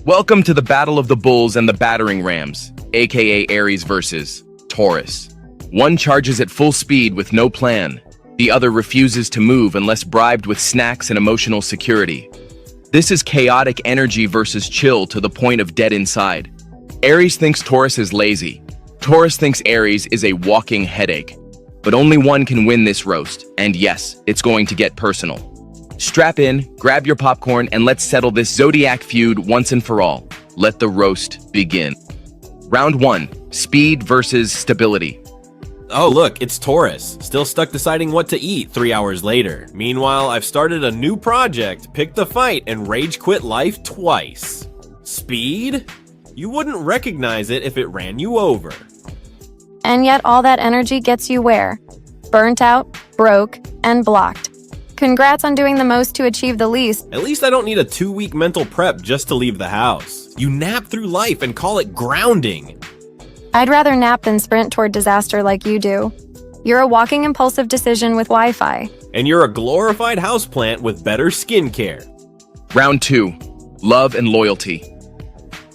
Welcome to the Battle of the Bulls and the Battering Rams, aka Aries versus Taurus. One charges at full speed with no plan. The other refuses to move unless bribed with snacks and emotional security. This is chaotic energy versus chill to the point of dead inside. Aries thinks Taurus is lazy. Taurus thinks Aries is a walking headache. But only one can win this roast, and yes, it's going to get personal. Strap in, grab your popcorn, and let's settle this Zodiac feud once and for all. Let the roast begin. Round 1, speed versus stability. Oh look, it's Taurus, still stuck deciding what to eat 3 hours later. Meanwhile, I've started a new project, picked the fight, and rage quit life twice. Speed? You wouldn't recognize it if it ran you over. And yet all that energy gets you where? Burnt out, broke, and blocked. Congrats on doing the most to achieve the least. At least I don't need a 2-week mental prep just to leave the house. You nap through life and call it grounding. I'd rather nap than sprint toward disaster like you do. You're a walking impulsive decision with Wi-Fi. And you're a glorified houseplant with better skincare. Round 2, love and loyalty.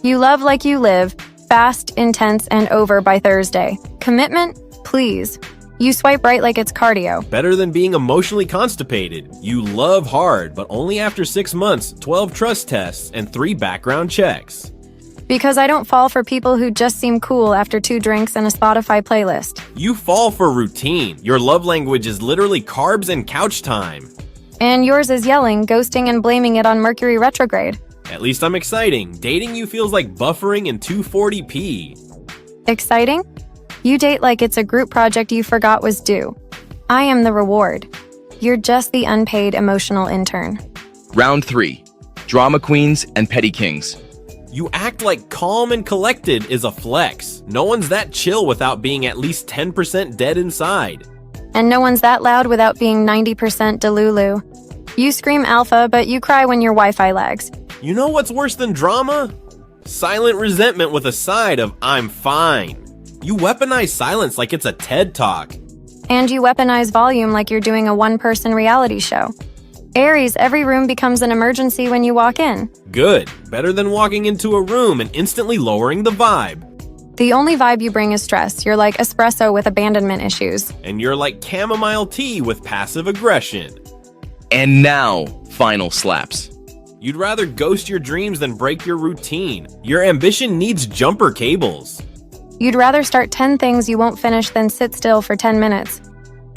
You love like you live, fast, intense, and over by Thursday. Commitment? Please. You swipe right like it's cardio. Better than being emotionally constipated. You love hard, but only after 6 months, 12 trust tests, and 3 background checks. Because I don't fall for people who just seem cool after 2 drinks and a Spotify playlist. You fall for routine. Your love language is literally carbs and couch time. And yours is yelling, ghosting, and blaming it on Mercury retrograde. At least I'm exciting. Dating you feels like buffering in 240p. Exciting? You date like it's a group project you forgot was due. I am the reward. You're just the unpaid emotional intern. Round 3, drama queens and petty kings. You act like calm and collected is a flex. No one's that chill without being at least 10% dead inside. And no one's that loud without being 90% delulu. You scream alpha, but you cry when your Wi-Fi lags. You know what's worse than drama? Silent resentment with a side of I'm fine. You weaponize silence like it's a TED Talk. And you weaponize volume like you're doing a one-person reality show. Aries, every room becomes an emergency when you walk in. Good. Better than walking into a room and instantly lowering the vibe. The only vibe you bring is stress. You're like espresso with abandonment issues. And you're like chamomile tea with passive aggression. And now, final slaps. You'd rather ghost your dreams than break your routine. Your ambition needs jumper cables. You'd rather start 10 things you won't finish than sit still for 10 minutes.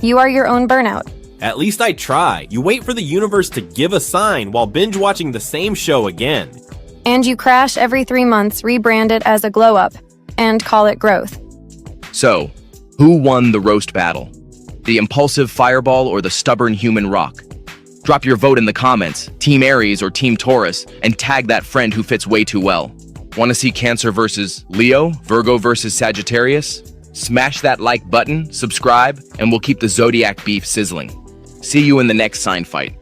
You are your own burnout. At least I try. You wait for the universe to give a sign while binge watching the same show again. And you crash every 3 months, rebrand it as a glow up, and call it growth. So, who won the roast battle? The impulsive fireball or the stubborn human rock? Drop your vote in the comments, Team Aries or Team Taurus, and tag that friend who fits way too well. Want to see Cancer versus Leo, Virgo versus Sagittarius? Smash that like button, subscribe, and we'll keep the Zodiac beef sizzling. See you in the next sign fight.